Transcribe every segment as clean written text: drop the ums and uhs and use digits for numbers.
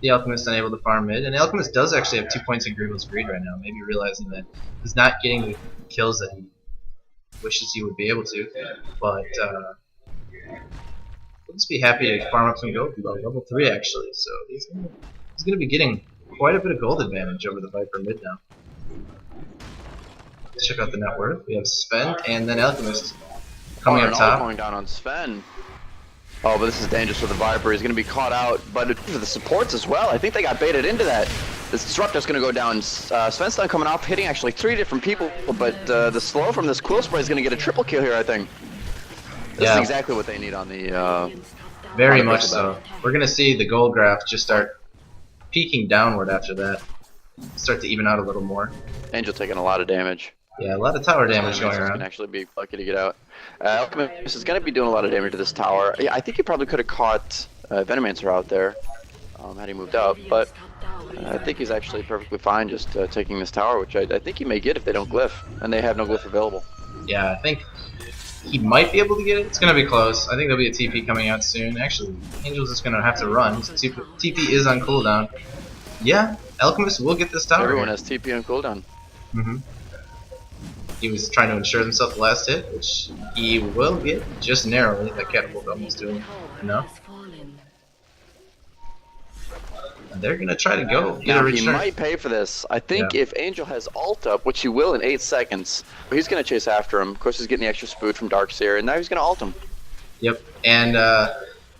the Alchemist unable to farm mid, and the Alchemist does actually have 2 points in Grievous Greed right now, maybe realizing that he's not getting the kills that he wishes he would be able to, but we'll just be happy to farm up some gold. Well, level 3 actually, so he's gonna be getting quite a bit of gold advantage over the Viper mid now. Let's check out the net worth. We have Sven and then Alchemist coming up top. Going down on Sven. Oh, but this is dangerous for the Viper. He's going to be caught out, but for the supports as well. I think they got baited into that. This Disruptor's going to go down. Sven's done coming off, hitting actually 3 different people, but the slow from this Quill Spray is going to get a triple kill here, I think. This is exactly what they need on the... Very much so. We're going to see the gold graph just start peaking downward after that. Start to even out a little more. Angel taking a lot of damage. Yeah, a lot of tower damage going around. Can actually be lucky to get out. Alchemist is going to be doing a lot of damage to this tower. Yeah, I think he probably could have caught Venomancer out there had he moved up, but I think he's actually perfectly fine just taking this tower, which I think he may get if they don't glyph, and they have no glyph available. Yeah, I think he might be able to get it. It's going to be close. I think there'll be a TP coming out soon. Actually, Angel's just going to have to run. TP is on cooldown. Yeah, Alchemist will get this tower. Everyone has TP on cooldown. He was trying to ensure himself the last hit, which he will get just narrowly. That catapult almost doing enough. And they're gonna try to go get a return. He might pay for this. I think if Angel has ult up, which he will in 8 seconds, he's gonna chase after him. Of course, he's getting the extra spood from Darkseer, and now he's gonna ult him. Yep, and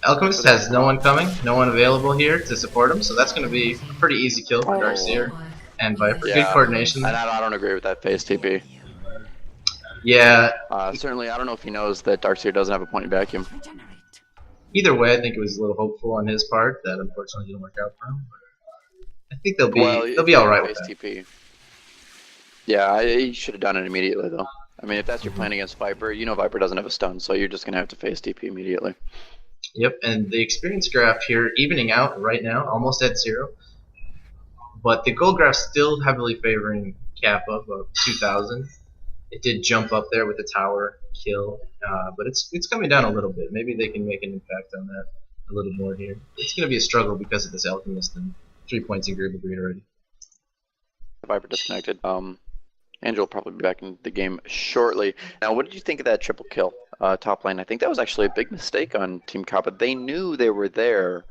Alchemist has no one coming, no one available here to support him, so that's gonna be a pretty easy kill for Darkseer and Viper. Good coordination. And I don't agree with that phase TP. Yeah. Certainly, I don't know if he knows that Darkseer doesn't have a point in vacuum. Either way, I think it was a little hopeful on his part that unfortunately didn't work out for him. But I think they'll be all right with that. TP. Yeah, he should have done it immediately though. I mean, if that's your plan against Viper, you know Viper doesn't have a stun, so you're just gonna have to face TP immediately. Yep, and the experience graph here evening out right now, almost at 0. But the gold graph still heavily favoring Kappa of 2,000. It did jump up there with the tower kill, but it's coming down a little bit. Maybe they can make an impact on that a little more here. It's going to be a struggle because of this Alchemist and 3 points in Grievous Greed already. Viper disconnected. Angel will probably be back in the game shortly. Now, what did you think of that triple kill top lane? I think that was actually a big mistake on Team Kappa. They knew they were there.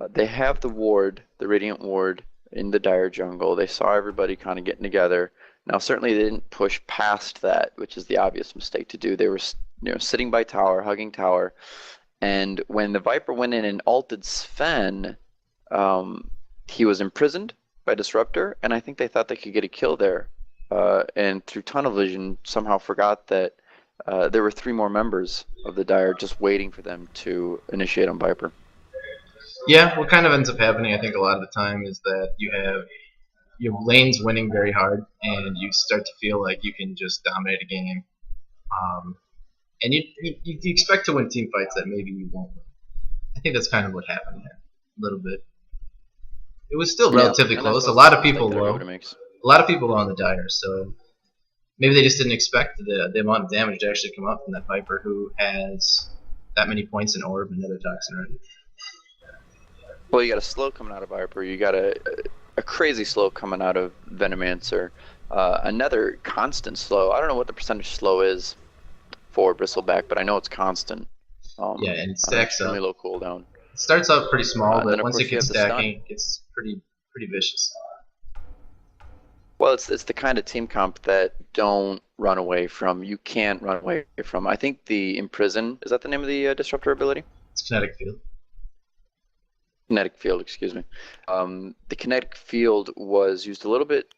They have the ward, the Radiant Ward, in the Dire jungle. They saw everybody kind of getting together. Now, certainly they didn't push past that, which is the obvious mistake to do. They were, sitting by tower, hugging tower, and when the Viper went in and ulted Sven, he was imprisoned by Disruptor, and I think they thought they could get a kill there. And through tunnel vision, somehow forgot that there were 3 more members of the Dire just waiting for them to initiate on Viper. Yeah, what kind of ends up happening, I think, a lot of the time is that you have your lane's winning very hard, and you start to feel like you can just dominate a game. And you expect to win team fights that maybe you won't win. I think that's kind of what happened there, a little bit. It was still relatively close. A lot of people low. A lot of people low on the Dire, so maybe they just didn't expect the amount of damage to actually come up from that Viper who has that many points in Orb and Nether Toxin already. Well, you got a slow coming out of Viper. You got a crazy slow coming out of Venomancer. Another constant slow. I don't know what the percentage slow is for Bristleback, but I know it's constant. Yeah, and it stacks up. Low cooldown. It starts out pretty small, but once it gets stacking, it gets pretty vicious. Well, it's the kind of team comp that don't run away from. You can't run away from. I think the Imprison, is that the name of the Disruptor ability? It's Kinetic Field. Kinetic Field, excuse me. The Kinetic Field was used a little bit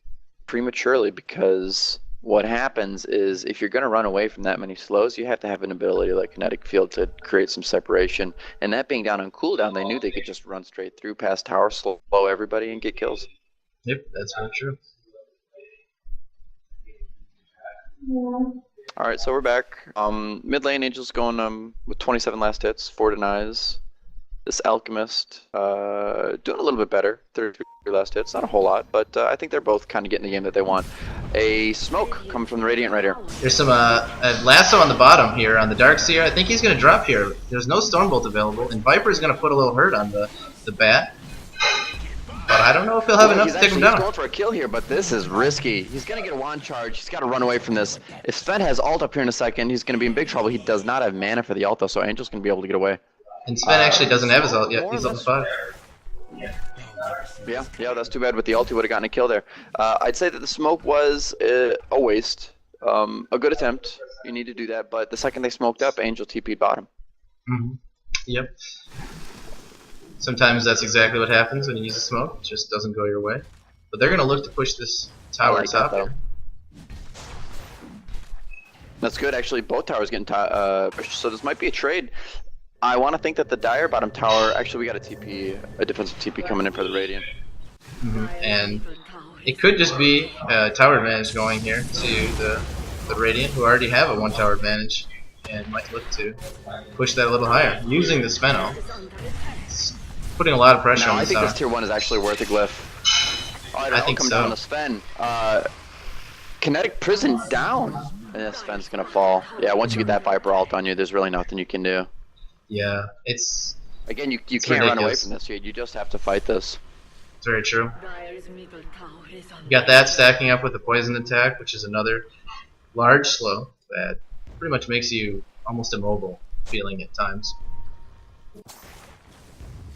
prematurely because what happens is if you're going to run away from that many slows, you have to have an ability like Kinetic Field to create some separation. And that being down on cooldown, they knew they could just run straight through past tower, slow everybody, and get kills. Yep, that's very true. Alright, so we're back. Mid lane, Angel's going with 27 last hits, 4 denies. This Alchemist doing a little bit better, 33 last hits, not a whole lot, but I think they're both kind of getting the game that they want. A smoke coming from the Radiant right here. There's some lasso on the bottom here on the Darkseer. I think he's going to drop here. There's no Stormbolt available, and Viper's going to put a little hurt on the bat. I don't know if he'll have enough to take him He's down. going for a kill here, but this is risky. He's going to get a wand charge. He's got to run away from this. If Sven has ult up here in a second, he's going to be in big trouble. He does not have mana for the ult, though, so Angel's going to be able to get away. And Sven actually doesn't have his ult yet. more He's or level less- 5. Yeah, that's too bad. With the ult, he would have gotten a kill there. I'd say that the smoke was a waste. A good attempt. You need to do that, but the second they smoked up, Angel TP'd bottom. Mm-hmm. Yep. Sometimes that's exactly what happens when you use a smoke. It just doesn't go your way. But they're going to look to push this tower top here. That's good, actually. Both towers getting pushed, so this might be a trade. I want to think that the Dire bottom tower... Actually, we got a TP, a defensive TP coming in for the Radiant. Mm-hmm. And it could just be a tower advantage going here to the Radiant, who already have a 1 tower advantage, and might look to push that a little higher, using the Svenno. It's putting a lot of pressure on I this think tower. this tier 1 is actually worth a glyph. Alright, I think come so. down to Sven. Kinetic Prison down. Yeah, Sven's gonna fall. Yeah, once you get that Viper ult on you, there's really nothing you can do. Yeah, it's Again, you It's can't run away ridiculous. from this. You just have to fight this. very true. You got that stacking up with the poison attack, which is another large slow that pretty much makes you almost immobile feeling at times.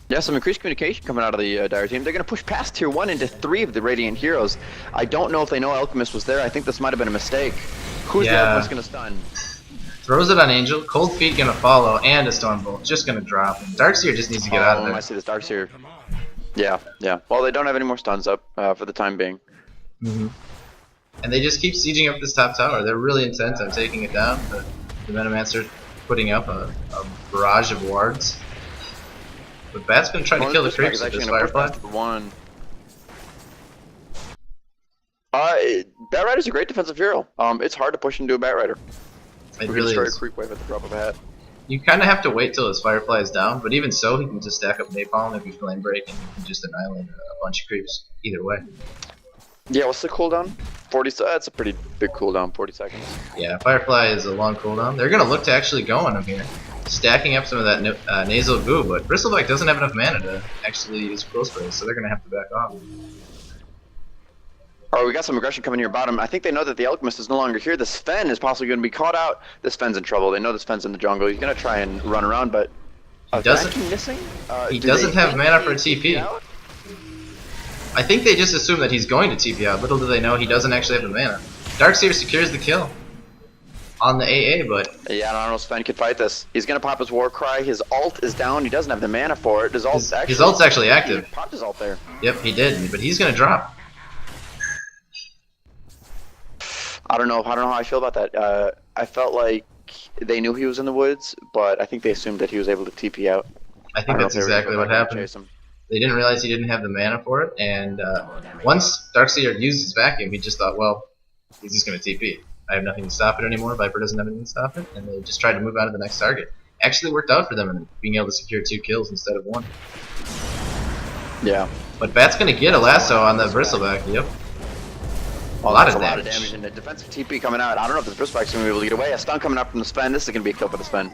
Yeah, some increased communication coming out of the Dire team. They're going to push past tier 1 into 3 of the Radiant heroes. I don't know if they know Alchemist was there. I think this might have been a mistake. Who's the Yeah. Alchemist going to stun? Throws it on Angel, Cold Feet gonna follow, and a Stormbolt just gonna drop. Darkseer just needs to get out of I there. see this Darkseer. Yeah. Well, they don't have any more stuns up for the time being. Mm-hmm. And they just keep sieging up this top tower. They're really intent on taking it down. The Venomancer putting up a barrage of wards. But Bat's gonna try to kill the This pack creeps is with actually this going to push Firefly. past the 1. Bat Rider's a great defensive hero. It's hard to push into a Bat Rider. It We're really going to is. start a creep wave at the drop of a hat. You kind of have to wait till his Firefly is down, but even so, he can just stack up Napalm, maybe Flame Break, and you can just annihilate a bunch of creeps either way. Yeah, what's the cooldown? 40. That's a pretty big cooldown, 40 seconds. Yeah, Firefly is a long cooldown. They're gonna look to actually go on him here, stacking up some of that nasal goo, but Bristleback doesn't have enough mana to actually use Quill Spray, so they're gonna have to back off. Alright, we got some aggression coming here bottom. I think they know that the Alchemist is no longer here. The Sven is possibly going to be caught out. The Sven's in trouble. They know the Sven's in the jungle. He's going to try and run around, but... doesn't- Vacuum missing? he Do doesn't they have think mana for a he TP. out? I think they just assume that he's going to TP out. Little do they know he doesn't actually have the mana. Darkseer secures the kill on the AA, but Yeah, I don't know if Sven could fight this. He's going to pop his war cry. His ult is down. He doesn't have the mana for it. His ult's his ult's actually active. He popped his ult there. Yep, he did, but he's gonna drop. I don't know how I feel about that. I felt like they knew he was in the woods, but I think they assumed that he was able to TP out. I think don't know that's if they were exactly gonna what go back and happened. chase him. They didn't realize he didn't have the mana for it, and once Darkseer used his vacuum, he just thought, well, he's just going to TP. I have nothing to stop it anymore, Viper doesn't have anything to stop it, and they just tried to move on to the next target. Actually worked out for them in being able to secure 2 kills instead of 1. Yeah. But Bat's going to get a lasso on the Bristleback, yep. Well, a lot that's of a lot of damage. damage and a defensive TP coming out. I don't know if this Bristleback's going to be able to get away. A stun coming up from the Sven. This is going to be a kill for the Sven.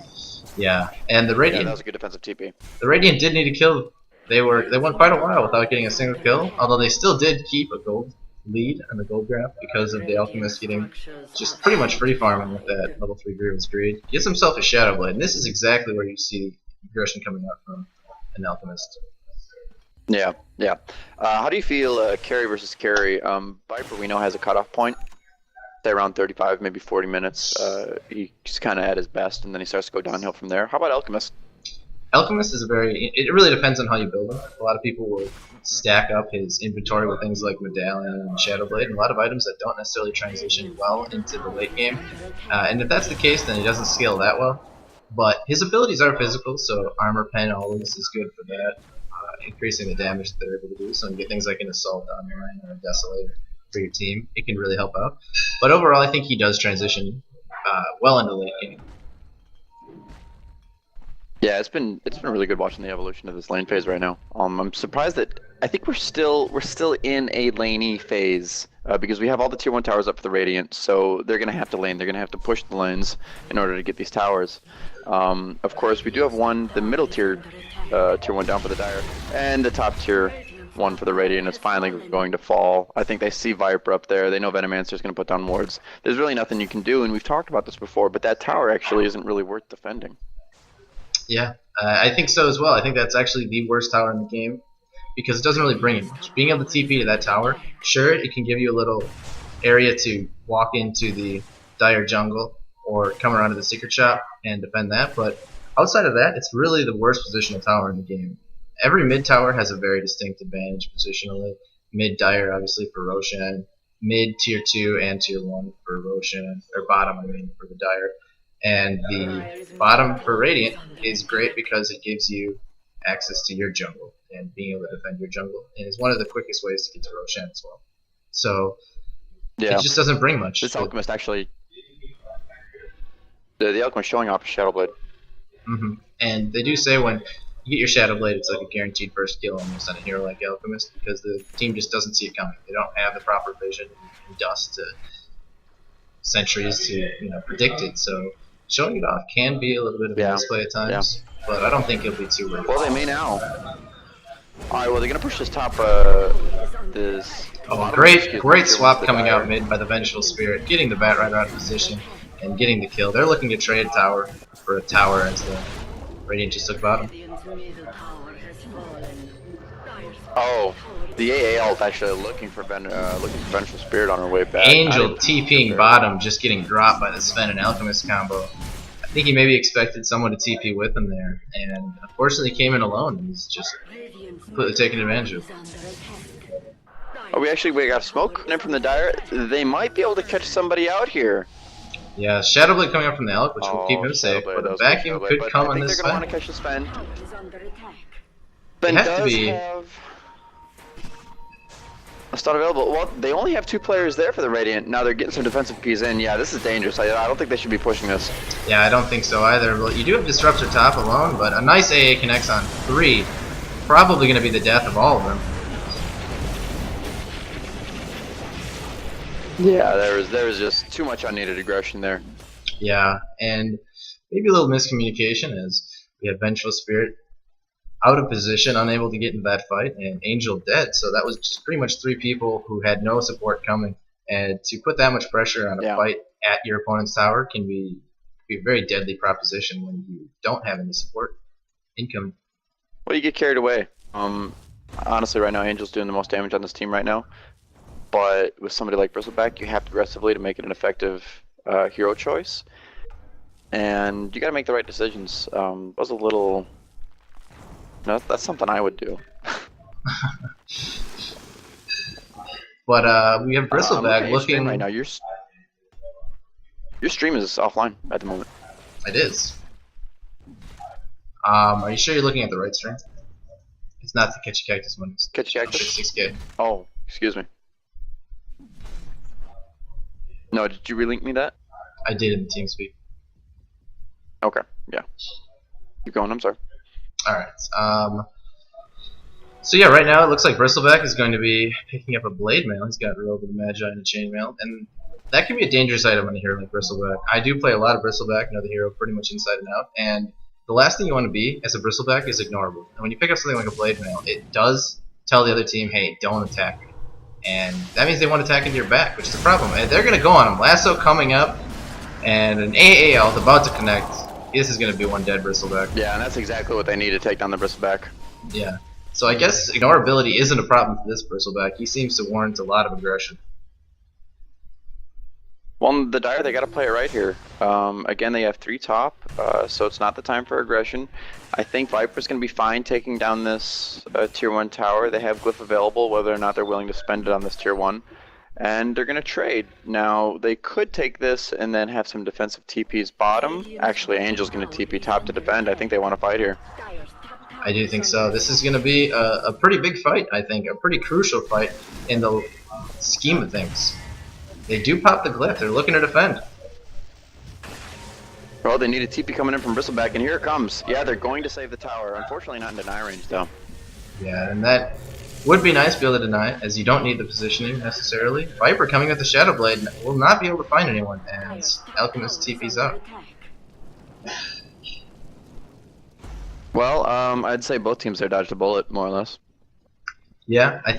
Yeah, and the Yeah, Radiant, that was a good defensive TP. the Radiant did need to kill. They went quite a while without getting a single kill, although they still did keep a gold lead on the gold graph because of the Alchemist getting just pretty much free farming with that level 3 Grievous Greed. Gets himself a Shadow Blade, and this is exactly where you see aggression coming out from an Alchemist. Yeah. How do you feel carry versus carry? Viper, we know, has a cutoff point. Say around 35, maybe 40 minutes. He's kind of at his best, and then he starts to go downhill from there. How about Alchemist? Alchemist is it really depends on how you build him. A lot of people will stack up his inventory with things like Medallion and Shadow Blade, and a lot of items that don't necessarily transition well into the late game. And if that's the case, then he doesn't scale that well. But his abilities are physical, so Armor Pen always is good for that, increasing the damage that they're able to do. So you get things like an Assault Online or a Desolator for your team. It can really help out. But overall, I think he does transition well into late game. Yeah, it's been really good watching the evolution of this lane phase right now. I'm surprised that I think we're still in a laney phase because we have all the tier 1 towers up for the Radiant, so they're gonna have to lane. They're gonna have to push the lanes in order to get these towers. Of course, we do have the middle tier tier 1 down for the Dire, and the top tier one for the Radiant is finally going to fall. I think they see Viper up there. They know Venomancer's going to put down wards. There's really nothing you can do, and we've talked about this before, but that tower actually isn't really worth defending. Yeah, I think so as well. I think that's actually the worst tower in the game because it doesn't really bring you much. Being able to TP to that tower, sure, it can give you a little area to walk into the dire jungle or come around to the secret shop and defend that, but outside of that, it's really the worst positional tower in the game. Every mid tower has a very distinct advantage positionally. Mid dire, obviously, for Roshan. Mid tier 2 and tier 1 for Roshan. Or bottom, I mean, for the dire. And the bottom for Radiant is great because it gives you access to your jungle and being able to defend your jungle. And it's one of the quickest ways to get to Roshan as well. So, Yeah. it just doesn't bring much. This Alchemist actually... The Alchemist showing off Shadowblade. And they do say when you get your Shadow Blade, it's like a guaranteed first kill almost on a hero like Alchemist because the team just doesn't see it coming. They don't have the proper vision and dust to sentries to predict it. So showing it off can be a little bit of a misplay at times, but I don't think it'll be too late. Well, they may now. Alright, well, they're going to push this top, great swap coming out mid by the Vengeful Spirit, getting the Batrider out of position and getting the kill. They're looking to trade tower for a tower as the Radiant just took bottom. Oh, the AA ult actually looking for Vengeful Spirit on her way back. Angel TPing bottom, just getting dropped by the Sven and Alchemist combo. I think he maybe expected someone to TP with him there, and unfortunately came in alone and was just completely taken advantage of. Oh, we got smoke in from the dire. They might be able to catch somebody out here. Yeah, Shadowblade coming up from the Elk, which will keep him safe, but the vacuum could come on this Sven. I think they're going to want to catch the Sven. It has to be. Have a stun available. Well, they only have 2 players there for the Radiant. Now they're getting some defensive keys in. Yeah, this is dangerous. I don't think they should be pushing this. Yeah, I don't think so either. Well, you do have Disruptor top alone, but a nice AA connects on 3. Probably going to be the death of all of them. Yeah, there was just too much unneeded aggression there. Yeah, and maybe a little miscommunication as we have Vengeful Spirit out of position, unable to get into that fight, and Angel dead. So that was just pretty much 3 people who had no support coming. And to put that much pressure on a fight at your opponent's tower can be a very deadly proposition when you don't have any support income. Well, you get carried away. Honestly, right now, Angel's doing the most damage on this team right now. But with somebody like Bristleback, you have to aggressively to make it an effective hero choice. And you got to make the right decisions. Was a little... No, that's something I would do. But we have Bristleback looking... Right now, your stream is offline at the moment. It is. Are you sure you're looking at the right stream? It's not the Catchy Cactus one. It's Catchy Cactus? 6K. Oh, excuse me. No, did you relink me that? I did in the TeamSpeak. Okay, yeah. Keep going, I'm sorry. Alright, so yeah, right now it looks like Bristleback is going to be picking up a Blade Mail. He's got Robe of the Magi and a Chainmail, and that can be a dangerous item on a hero like Bristleback. I do play a lot of Bristleback, know the hero pretty much inside and out, and the last thing you want to be as a Bristleback is ignorable. And when you pick up something like a Blade Mail, it does tell the other team, hey, don't attack me. And that means they want to attack into your back, which is a problem. And they're going to go on him. Lasso coming up, and an AA ult about to connect. This is going to be one dead Bristleback. Yeah, and that's exactly what they need to take down the Bristleback. Yeah. So I guess ignorability isn't a problem for this Bristleback. He seems to warrant a lot of aggression. Well, the Dire, they got to play it right here. Again, they have 3 top, so it's not the time for aggression. I think Viper's going to be fine taking down this tier 1 tower. They have Glyph available, whether or not they're willing to spend it on this tier 1. And they're going to trade. Now, they could take this and then have some defensive TPs bottom. Actually, Angel's going to TP top to defend. I think they want to fight here. I do think so. This is going to be a pretty big fight, I think. A pretty crucial fight in the scheme of things. They do pop the Glyph. They're looking to defend. Well, they need a TP coming in from Bristleback, and here it comes. Yeah, they're going to save the tower. Unfortunately, not in deny range, though. Yeah, and that would be nice to be able to deny it, as you don't need the positioning necessarily. Viper coming with the Shadow Blade will not be able to find anyone, as Alchemist TP's out. Well, I'd say both teams there dodged a bullet, more or less. Yeah, I think